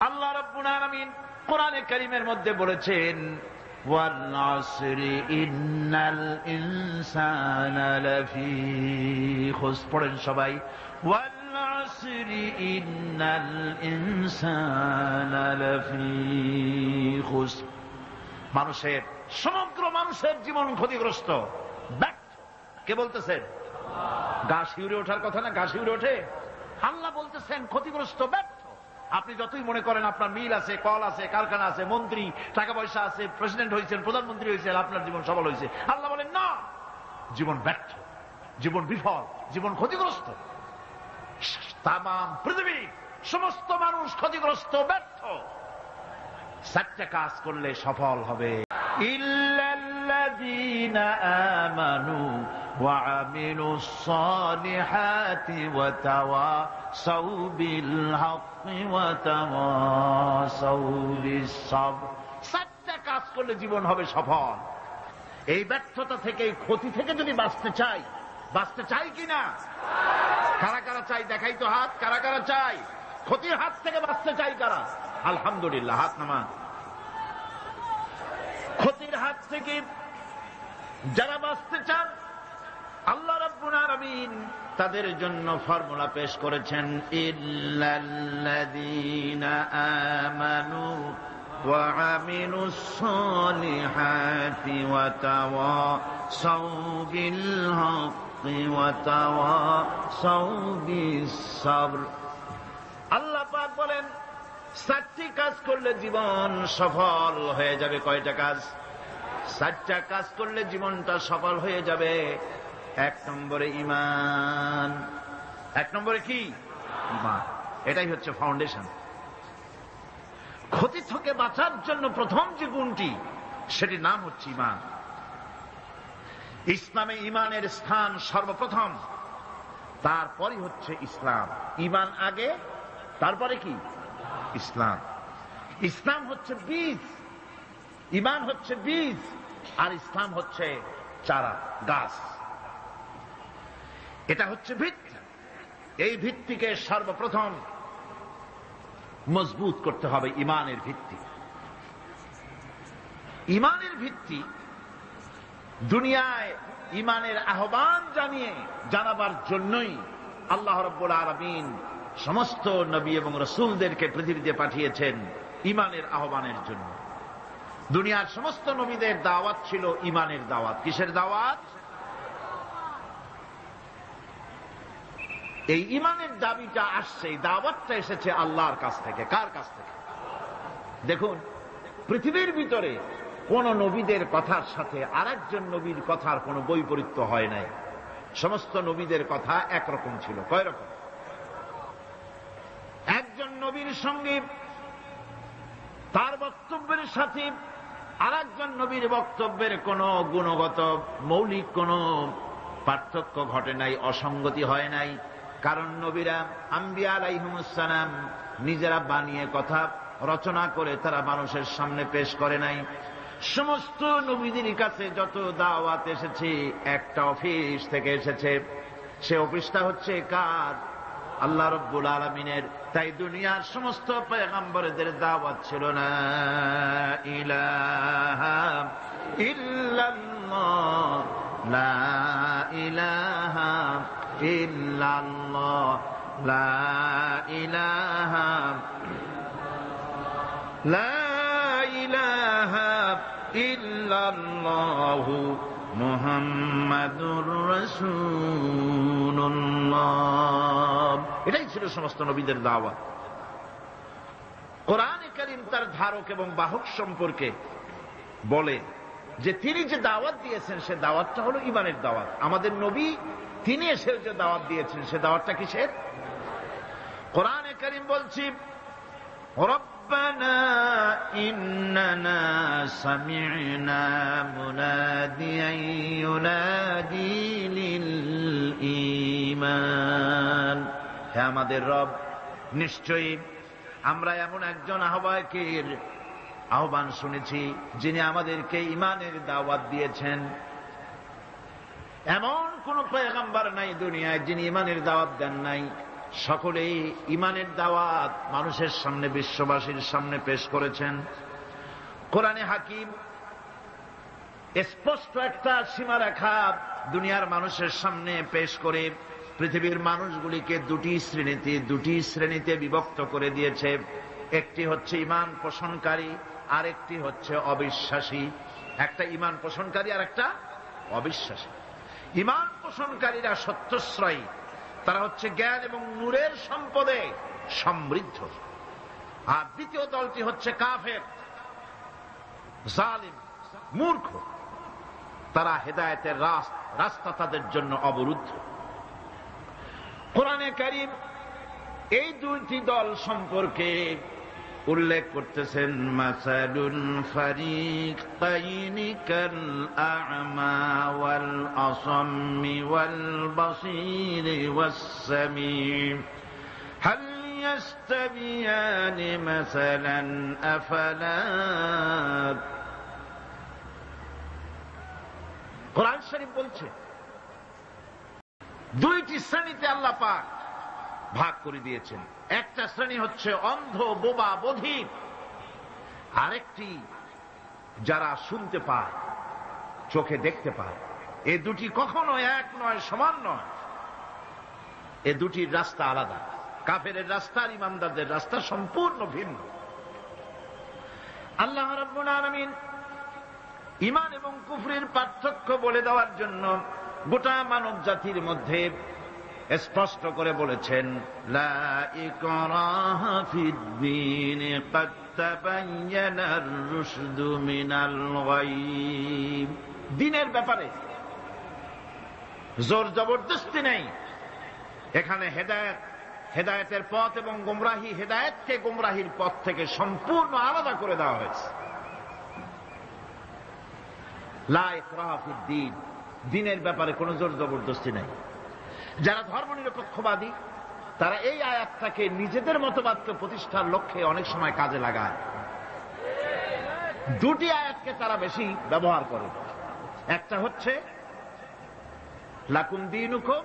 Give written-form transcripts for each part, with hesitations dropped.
আল্লাহ রাব্বুল আলামিন কোরআনে কারীমের মধ্যে বলেছেন, ওয়াল আসরি ইন্নাল ইনসানা লাফি খুস। পড়েন সবাই, ওয়াল আসরি ইন্নাল ইনসানা লাফি খুস। মানুষের, সমগ্র মানুষের জীবন ক্ষতিগ্রস্ত, ব্যর্থ। কে বলতেছেন? গা শিউরে ওঠার কথা না? গা শিউরে ওঠে। আল্লাহ বলতেছেন ক্ষতিগ্রস্ত, ব্যর্থ। আপনি যতই মনে করেন আপনার মিল আছে, কল আছে, কারখানা আছে, মন্ত্রী, টাকা পয়সা আছে, প্রেসিডেন্ট হয়েছেন, প্রধানমন্ত্রী হয়েছেন, আপনার জীবন সফল হয়েছে, আল্লাহ বলেন না, জীবন ব্যর্থ, জীবন বিফল, জীবন ক্ষতিগ্রস্ত। তাম পৃথিবী সমস্ত মানুষ ক্ষতিগ্রস্ত, ব্যর্থ। চারটা কাজ করলে সফল হবে। ইল্লাল্লাযীনা আমানু ওয়া আমিলুস সালিহাতি ওয়া তাওয়াসাউ বিল হাক্কি ওয়া তাওয়াসাউ বিস সাবর। চারটা কাজ করলে জীবন হবে সফল। এই ব্যর্থতা থেকে, ক্ষতি থেকে যদি বাঁচতে চাই কিনা? কারা কারা চাই? দেখাই তো হাত। কারা কারা চাই? ক্ষতির হাত থেকে বাঁচতে চাই কারা? আলহামদুলিল্লাহ, হাত নামান। ক্ষতির হাত থেকে যারা বাঁচতে চান, আল্লাহ রাব্বুল আলামিন তাদের জন্য ফর্মুলা পেশ করেছেন, ইল্লাল্লাযীনা আমানু ওয়া আমিলুস সালিহাতি ওয়া তাওয়াসাউ বিল হাক্কি ওয়া তাওয়াসাউ বিস সাবর। আল্লাহ পাক বলেন, চারটি কাজ করলে জীবন সফল হয়ে যাবে। কয়টা কাজ? চারটা কাজ করলে জীবনটা সফল হয়ে যাবে। এক নম্বরে ঈমান। এক নম্বরে কি? ঈমান। এটাই হচ্ছে ফাউন্ডেশন। ক্ষতি থেকে বাঁচার জন্য প্রথম যে গুণটি, সেটির নাম হচ্ছে ঈমান। ইসলামে ঈমানের স্থান সর্বপ্রথম, তারপরই হচ্ছে ইসলাম। ঈমান আগে, তারপরে কি? ইসলাম। ইসলাম হচ্ছে বীজ, ঈমান হচ্ছে বীজ, আর ইসলাম হচ্ছে চারা, গাছ। এটা হচ্ছে ভিত্তি। এই ভিত্তিকে সর্বপ্রথম মজবুত করতে হবে। ঈমানের ভিত্তি, ঈমানের ভিত্তি দুনিয়ায় ঈমানের আহ্বান জানাবার জন্যই আল্লাহ রাব্বুল আলামিন সমস্ত নবী এবং রাসূলদেরকে পৃথিবীতে পাঠিয়েছেন ঈমানের আহ্বানের জন্য। দুনিয়ার সমস্ত নবীদের দাওয়াত ছিল ঈমানের দাওয়াত। কিসের দাওয়াত? এই ঈমানের দাবিটা আসছে, এই দাওয়াতটা এসেছে আল্লাহর কাছ থেকে। কার কাছ থেকে? দেখুন, পৃথিবীর ভিতরে কোন নবীদের কথার সাথে আরেকজন নবীর কথার কোন বৈপরীত্য হয় নাই। সমস্ত নবীদের কথা একরকম ছিল। কয় রকম? একজন নবীর সঙ্গে তার বক্তব্যের সাথে আরেকজন নবীর বক্তব্যের কোন গুণগত মৌলিক কোন পার্থক্য ঘটে নাই, অসঙ্গতি হয় নাই। কারণ নবীরা, আম্বিয়া আলাইহিমুস সালাম, নিজেরা বানিয়ে কথা রচনা করে তারা মানুষের সামনে পেশ করে নাই। সমস্ত নবীদের কাছে যত দাওয়াত এসেছে, একটা অফিস থেকে এসেছে। সে অফিসটা হচ্ছে কার? আল্লাহ রাব্বুল আলামিনের। তাই দুনিয়ার সমস্ত পয়গম্বরদের দাওয়াত ছিল লা ইলাহা ইল্লাল্লাহ, লা ইলাহা ইল্লাল্লাহ, লা ইলাহা, লা ইলাহা ইল্লাল্লাহু মুহাম্মাদুর রাসূলুল্লাহ। এটাই ছিল সমস্ত নবীদের দাওয়াত। কোরআনে কারীম তার ধারক এবং বাহক সম্পর্কে বলে যে তিনি যে দাওয়াত দিয়েছেন, সে দাওয়াতটা হলো ঈমানের দাওয়াত। আমাদের নবী, তিনি এসে যে দাওয়াত দিয়েছেন, সে দাওয়াতটা কিসের? কোরআনে কারীম বলছি, ربنا إننا سمعنا مناديا ينادي للإيمان। হে আমাদের রব, নিশ্চয়ই আমরা এমন একজন আহ্বায়কের আহ্বান শুনেছি, যিনি আমাদেরকে ঈমানের দাওয়াত দিয়েছেন। এমন কোন পয়গম্বর নাই দুনিয়ায় যিনি ঈমানের দাওয়াত দেন নাই। সকলেই ইমানের দাওয়াত মানুষের সামনে, বিশ্ববাসীর সামনে পেশ করেছেন। কোরআনে হাকিম স্পষ্ট একটা সীমারেখা দুনিয়ার মানুষের সামনে পেশ করে পৃথিবীর মানুষগুলিকে দুটি শ্রেণীতে বিভক্ত করে দিয়েছে। একটি হচ্ছে ঈমান পোষণকারী, আর একটি হচ্ছে অবিশ্বাসী। একটা ঈমান পোষণকারী আর একটা অবিশ্বাসী। ঈমান পোষণকারীরা সত্যশ্রয়ী, তারা হচ্ছে জ্ঞান এবং নূরের সম্পদে সমৃদ্ধ। আর দ্বিতীয় দলটি হচ্ছে কাফের, জালিম, মূর্খ। তারা হেদায়েতের রাস্তা তাদের জন্য অবরুদ্ধ। কোরআনে কারীম এই দুইটি দল সম্পর্কে উল্লেখ করতেছেন, মাসালুল ফারিকাইনি কাল আ'মা ওয়াল আসাম্মি ওয়াল বাসীরি ওয়াস সামীম হাল ইয়াস্তাবিয়ানি মাসালান আফালা। কোরআন শরীফ বলছে দুইটি শ্রেণীতে আল্লাহ পাক ভাগ করে দিয়েছেন। একটা শ্রেণী হচ্ছে অন্ধ, বোবা, বধির। আরেকটি যারা শুনতে পায়, চোখে দেখতে পায়। এ দুটি কখনো এক নয়, সমান নয়। এ দুটির রাস্তা আলাদা। কাফেরের রাস্তা আর ইমানদারদের রাস্তা সম্পূর্ণ ভিন্ন। আল্লাহ রাব্বুল আলামিন ঈমান এবং কুফরের পার্থক্য বলে দেওয়ার জন্য গোটা মানব জাতির মধ্যে স্পষ্ট করে বলেছেন, লা ইকরাহা ফিদ-দীন ক্বাদ তাবায়্যানার রুশদু মিনাল গায়্। দ্বীনের ব্যাপারে জোর জবরদস্তি নেই। এখানে হেদায়েতের পথ এবং গোমরাহি, হেদায়েতকে গোমরাহির পথ থেকে সম্পূর্ণ আলাদা করে দেওয়া হয়েছে। লা ইকরাহা ফিদ-দীন, দ্বীনের ব্যাপারে কোনো জোর জবরদস্তি নেই। যারা ধর্মনিরপেক্ষবাদী তারা এই আয়াতটাকে নিজেদের মতবাদকে প্রতিষ্ঠার লক্ষ্যে অনেক সময় কাজে লাগায়। দুটি আয়াতকে তারা বেশি ব্যবহার করে। একটা হচ্ছে লাকুম দীনুকুম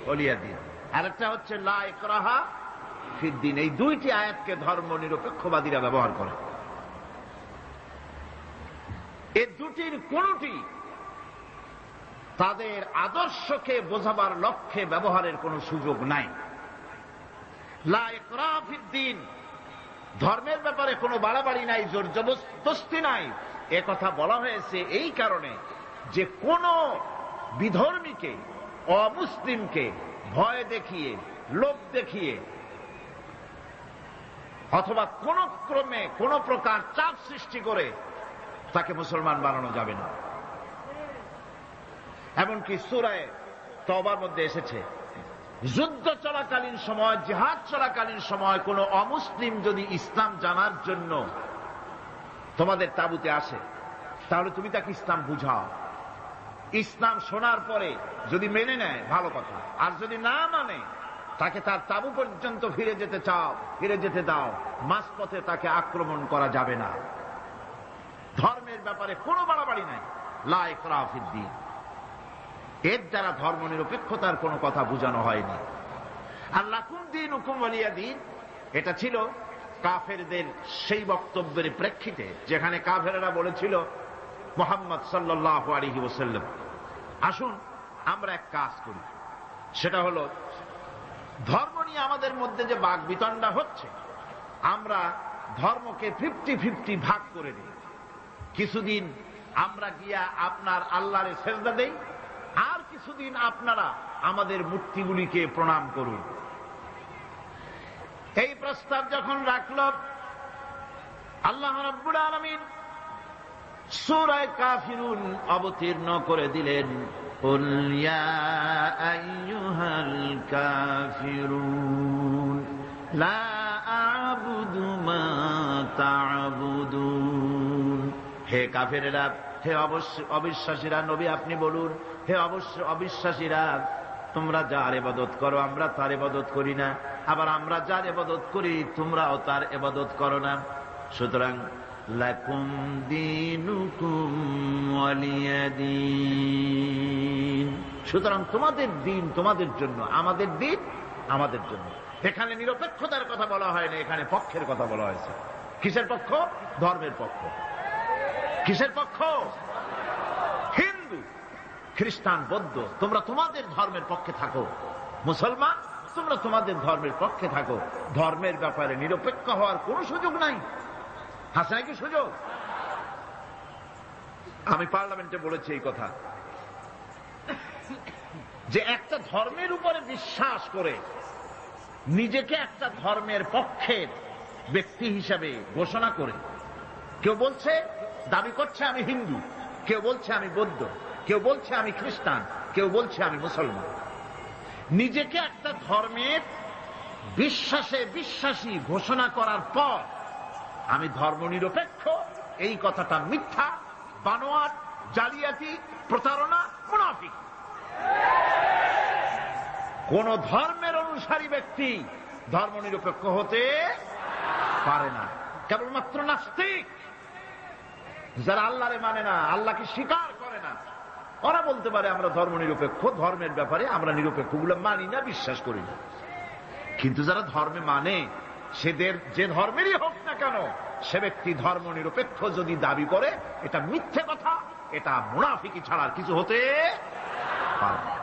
ওয়ালিয়া দীন, আর একটা হচ্ছে লা ইকরাহা ফিদ-দীন। এই দুইটি আয়াতকে ধর্মনিরপেক্ষবাদীরা ব্যবহার করে। এই দুটির কোনটি তাদের আদর্শকে বোঝাবার লক্ষ্যে ব্যবহারের কোনো সুযোগ নাই। লা ইকরাহা ফিদ-দীন, ধর্মের ব্যাপারে কোনো বাড়াবাড়ি নাই, জোর জবরদস্তি নাই। এ কথা বলা হয়েছে এই কারণে যে কোন বিধর্মীকে, অমুসলিমকে ভয় দেখিয়ে, লোভ দেখিয়ে অথবা কোন ক্রমে কোন প্রকার চাপ সৃষ্টি করে তাকে মুসলমান বানানো যাবে না। এমনকি সূরা তওবার মধ্যে এসেছে, যুদ্ধ চলাকালীন সময়, জিহাদ চলাকালীন সময় কোন অমুসলিম যদি ইসলাম জানার জন্য তোমাদের তাঁবুতে আসে, তাহলে তুমি তাকে ইসলাম বুঝাও। ইসলাম শোনার পরে যদি মেনে নেয় ভালো কথা, আর যদি না মানে তাকে তার তাঁবু পর্যন্ত ফিরে যেতে দাও। মাঝপথে তাকে আক্রমণ করা যাবে না। ধর্মের ব্যাপারে কোনো বাড়াবাড়ি নাই। লা ইকরাহা ফিদ-দীন, এর দ্বারা ধর্মনিরপেক্ষতার কোনো কথা বোঝানো হয়নি। আর লাকুম দীনুকুম ওয়ালিয়া দীন, এটা ছিল কাফেরদের সেই বক্তব্যের প্রেক্ষিতে যেখানে কাফেররা বলেছিল মুহাম্মদ সাল্লাল্লাহু আলাইহি ওয়াসাল্লাম, আসুন আমরা এক কাজ করি, সেটা হলো ধর্ম নিয়ে আমাদের মধ্যে যে বাকবিতণ্ডা হচ্ছে, আমরা ধর্মকে 50-50 ভাগ করে দিই। কিছুদিন আমরা গিয়া আপনার আল্লাহরে সেজদা দেই, আর কিছুদিন আপনারা আমাদের মূর্তিগুলিকে প্রণাম করুন। এই প্রস্তাব যখন রাখল, আল্লাহ রাব্বুল আলামিন সূরা কাফিরুন অবতীর্ণ করে দিলেন, কুল ইয়া আইয়ুহাল কাফিরুন লা আ'বুদু মা তা'বুদুন। হে কাফেরেরা, হে অবিশ্বাসীরা, নবী আপনি বলুন, হে অবিশ্বাসীরা, তোমরা যার ইবাদত করো আমরা তার ইবাদত করি না, আবার আমরা যার ইবাদত করি তোমরাও তার ইবাদত করো না। সুতরাং লাকুম দীনুকুম ওয়ালিয়া দীন, সুতরাং তোমাদের দিন তোমাদের জন্য, আমাদের দিন আমাদের জন্য। এখানে নিরপেক্ষতার কথা বলা হয়নি, এখানে পক্ষের কথা বলা হয়েছে। কিসের পক্ষ? ধর্মের পক্ষ। কিসের পক্ষ? হিন্দু, খ্রিস্টান, বৌদ্ধ, তোমরা তোমাদের ধর্মের পক্ষে থাকো। মুসলমান, তোমরা তোমাদের ধর্মের পক্ষে থাকো। ধর্মের ব্যাপারে নিরপেক্ষ হওয়ার কোন সুযোগ নাই। আছে নাকি সুযোগ? আমি পার্লামেন্টে বলেছি এই কথা, যে একটা ধর্মের উপরে বিশ্বাস করে নিজেকে একটা ধর্মের পক্ষের ব্যক্তি হিসাবে ঘোষণা করে কেউ বলছে, দাবি করছে আমি হিন্দু, কেউ বলছে আমি বৌদ্ধ, কেউ বলছে আমি খ্রিস্টান, কেউ বলছে আমি মুসলমান। নিজেকে একটা ধর্মের বিশ্বাসী ঘোষণা করার পর আমি ধর্মনিরপেক্ষ, এই কথাটা মিথ্যা, বানোয়াট, জালিয়াতি, প্রতারণা, মুনাফিক। কোন ধর্মের অনুসারী ব্যক্তি ধর্মনিরপেক্ষ হতে পারে না। কেবলমাত্র নাস্তিক, যারা আল্লাহরে মানে না, আল্লাহকে স্বীকার করে না, ওরা বলতে পারে আমরা ধর্মনিরপেক্ষ, ধর্মের ব্যাপারে আমরা নিরপেক্ষ, গুলো মানি না, বিশ্বাস করি না। কিন্তু যারা ধর্মে মানে, সেদের যে ধর্মেরই হোক না কেন, সে ব্যক্তি ধর্মনিরপেক্ষ যদি দাবি করে, এটা মিথ্যে কথা, এটা মুনাফিকি ছাড়া আর কিছু হতে পারে না।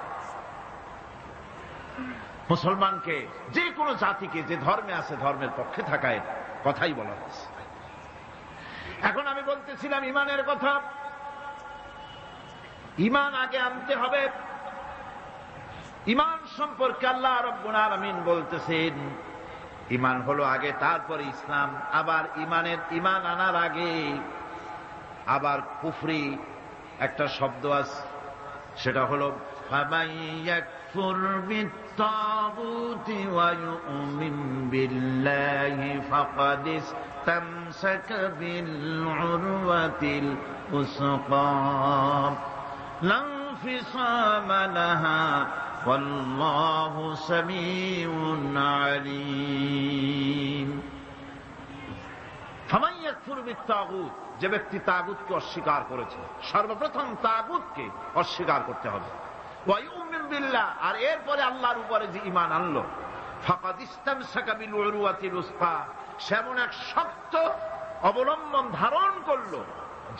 মুসলমানকে, যে কোনো জাতিকে যে ধর্মে আছে ধর্মের পক্ষে থাকায় কথাই বলা হয়েছে। এখন আমি বলতেছিলাম ইমানের কথা। ইমান আগে আনতে হবে। ইমান সম্পর্কে আল্লাহ রাব্বুল আলামিন বলতেছেন, ইমান হলো আগে, তারপরে ইসলাম। আবার ইমান আনার আগে আবার কুফরি একটা শব্দ আছে, সেটা হলো ফামান ইয়াকফুর বিত্তাগুতি ওয়া ইউমিন বিল্লাহি ফাকাদ ইসতামসাকা বিল উরওয়াতিল উসকা লা ইনফিসামা লাহা ওয়াল্লাহু সামিউন আলীম। ফামান ইয়াকফুর বিত্তাগুত, যে ব্যক্তি তাগুতকে অস্বীকার করেছে, সর্বপ্রথম তাগুতকে অস্বীকার করতে হবে। ওয়া ইউমিন বিল্লাহ, আর এরপরে আল্লাহর উপরে যে ঈমান আনলো, ফাকাদ ইসতামসাকা বিল উরওয়াতিল উসকা, সেমন এক শক্ত অবলম্বন ধারণ করলো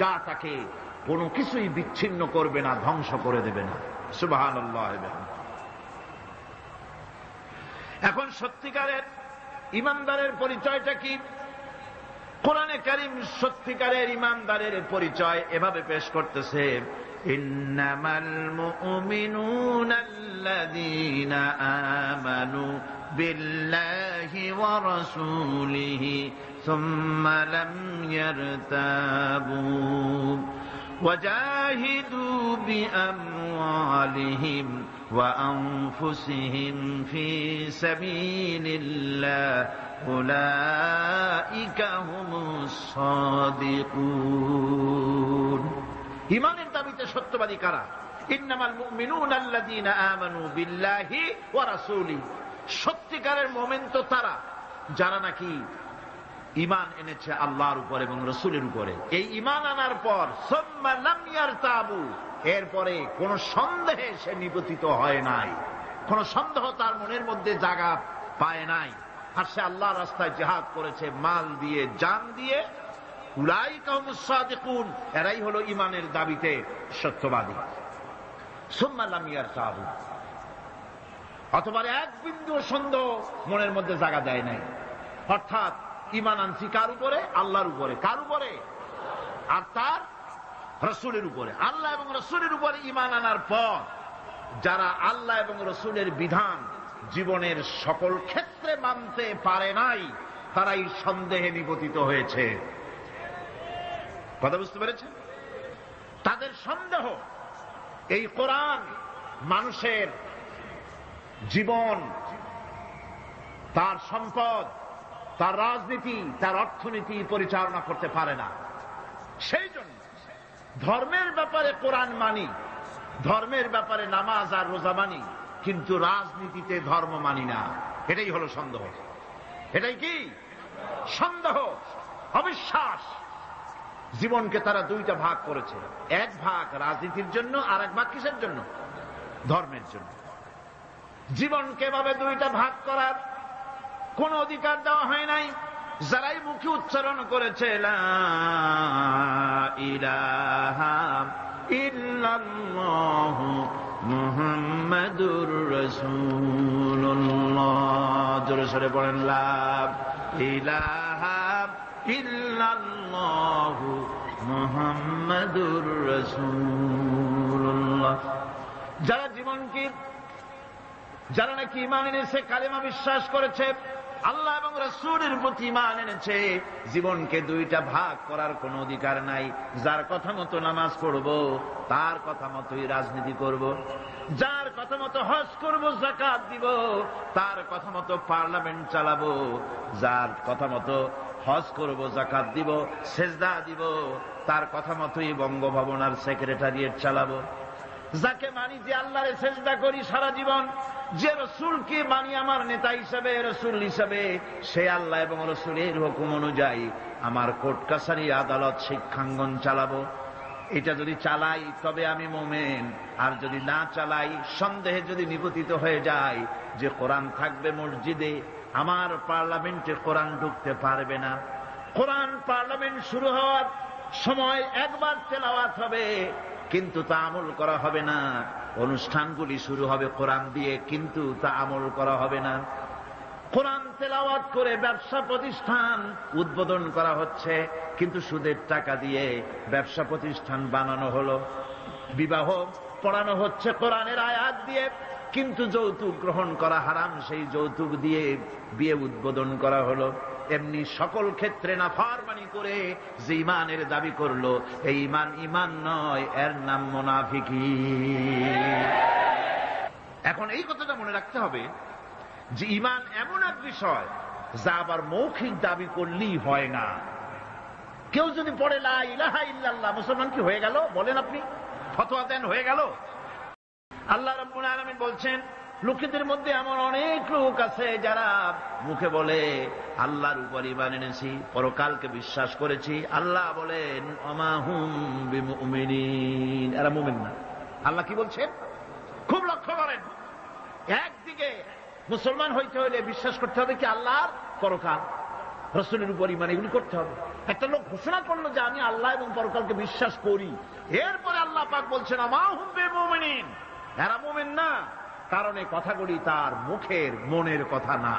যা তাকে কোনো কিছুই বিচ্ছিন্ন করবে না, ধ্বংস করে দেবে না। সুবহানাল্লাহ। এখন সত্যিকারের ঈমানদারের পরিচয়টা কি? কোরআনে কারীম সত্যিকারের ঈমানদারের পরিচয় এভাবে পেশ করতেছে, ইন্নামাল মুমিনুনা আল্লাযীনা আমানু বিল্লাহি ওয়া রাসূলিহি সুম্মা লাম ইয়ারতাবু وجاهدوا بأموالهم وأنفسهم في سبيل الله أولئك هم الصادقون। ঈমানের দাবিতে সত্যবাদী কারা? ইন্নামাল মুমিনুনা আল্লাযীনা আমানু বিল্লাহি ওয়া রাসূলিহি, সত্যিকারের মুমিন তো তারা যারা নাকি ঈমান এনেছে আল্লাহর উপর এবং রাসূলের উপরে। এই ঈমান আনার পর সুম্মা লাম ইয়ারতাবু, এরপরে কোন সন্দেহে সে নিপতিত হয় নাই, কোন সন্দেহ তার মনের মধ্যে জায়গা পায় নাই, আর সে আল্লাহর রাস্তায় জিহাদ করেছে মাল দিয়ে, জান দিয়ে। উলাইকা হুমুস সাদিকুন, এরাই হলো ঈমানের দাবিতে সত্যবাদী। সুম্মা লাম ইয়ারতাবু, অথবা এক বিন্দু সন্দেহ মনের মধ্যে জায়গা দেয় নাই। অর্থাৎ ঈমান আনছি কার উপরে? আল্লাহর উপরে। কার উপরে? আর তার রাসূলের উপরে। আল্লাহ এবং রাসূলের উপরে ঈমান আনার পর যারা আল্লাহ এবং রাসূলের বিধান জীবনের সকল ক্ষেত্রে মানতে পারে নাই, তারাই সন্দেহে নিপতিত হয়েছে। কথা বুঝতে পেরেছেন? তাদের সন্দেহ এই কোরআন মানুষের জীবন, তার সম্পদ, তার রাজনীতি, তার অর্থনীতি পরিচালনা করতে পারে না। সেই জন্য ধর্মের ব্যাপারে কোরআন মানি, ধর্মের ব্যাপারে নামাজ আর রোজা মানি, কিন্তু রাজনীতিতে ধর্ম মানি না। এটাই হলো সন্দেহ। এটাই কি? সন্দেহ, অবিশ্বাস। জীবনকে তারা দুইটা ভাগ করেছে, এক ভাগ রাজনীতির জন্য, আর এক ভাগ কিসের জন্য? ধর্মের জন্য। জীবনকে এভাবে দুইটা ভাগ করার কোন অধিকার দেওয়া হয় নাই। যারাই মুখে উচ্চারণ করেছে লা ইলাহা ইল্লাল্লাহু মুহাম্মাদুর রাসূলুল্লাহ, জোরে সোরে পড়েন লা ইলাহা ইল্লাল্লাহু মুহাম্মাদুর রাসূলুল্লাহ। যারা জীবনকে, যারা নাকি ঈমান এনেছে, কালেমা বিশ্বাস করেছে, আল্লাহ এবং রাসূলের প্রতি ঈমান এনেছে, জীবনকে দুইটা ভাগ করার কোন অধিকার নাই। যার কথা মতো নামাজ পড়ব, তার কথা মতোই রাজনীতি করব। যার কথা মতো হজ করব, যাকাত দিব, তার কথা মতো পার্লামেন্ট চালাবো। যার কথা মতো হজ করব, যাকাত দিব, সেজদা দিব, তার কথা মতোই বঙ্গভবন আর সেক্রেটারিয়েট চালাবো। যাকে মানি, যে আল্লাহরে সেজদা করি সারা জীবন, যে রসুলকে মানি আমার নেতা হিসাবে, রসুল হিসাবে, সে আল্লাহ এবং রসুলের হুকুম অনুযায়ী আমার কোর্ট কাছারি, আদালত, শিক্ষাঙ্গন চালাবো। এটা যদি চালাই তবে আমি মুমিন, আর যদি না চালাই, সন্দেহে যদি নিপতিত হয়ে যায় যে কোরআন থাকবে মসজিদে, আমার পার্লামেন্টে কোরআন ঢুকতে পারবে না। কোরআন পার্লামেন্ট শুরু হওয়ার সময় একবার তেলাওয়াত হবে, কিন্তু তা আমল করা হবে না। অনুষ্ঠানগুলি শুরু হবে কোরআন দিয়ে, কিন্তু তা আমল করা হবে না। কোরআন তেলাওয়াত করে ব্যবসা প্রতিষ্ঠান উদ্বোধন করা হচ্ছে, কিন্তু সুদের টাকা দিয়ে ব্যবসা প্রতিষ্ঠান বানানো হলো। বিবাহ পড়ানো হচ্ছে কোরআনের আয়াত দিয়ে, কিন্তু যৌতুক গ্রহণ করা হারাম, সেই যৌতুক দিয়ে বিয়ে উদ্বোধন করা হলো। এমনি সকল ক্ষেত্রে নাফরমানি করে যে ঈমানের দাবি করলো, এই ঈমান ঈমান নয়, এর নাম মুনাফিকি। এখন এই কথাটা মনে রাখতে হবে যে ঈমান এমন এক বিষয় যা আবার মৌখিক দাবি করলেই হয় না। কেউ যদি পড়ে লা ইলাহা ইল্লাল্লাহ, মুসলমান কি হয়ে গেল? বলেন আপনি, ফতোয়া দেন হয়ে গেল? আল্লাহ রাব্বুল আলামিন বলছেন, লোকেদের মধ্যে এমন অনেক লোক আছে যারা মুখে বলে আল্লাহর উপর ঈমান এনেছি, পরকালকে বিশ্বাস করেছি। আল্লাহ বলেন ওমা হুম বিমুমিনিন, এরা মুমিন না। আল্লাহ কি বলছেন খুব লক্ষ্য করেন। একদিকে মুসলমান হইতে হলে বিশ্বাস করতে হবে কি আল্লাহর পরকাল, রাসূলের উপর ঈমান, এগুলি করতে হবে। একটা লোক ঘোষণা করলো যে আমি আল্লাহ এবং পরকালকে বিশ্বাস করি, এরপরে আল্লাহ পাক বলছেন ওমা হুম বিমুমিনিন, এরা মুমিন না। কারণ এই কথাগুলি তার মুখের, মনের কথা না।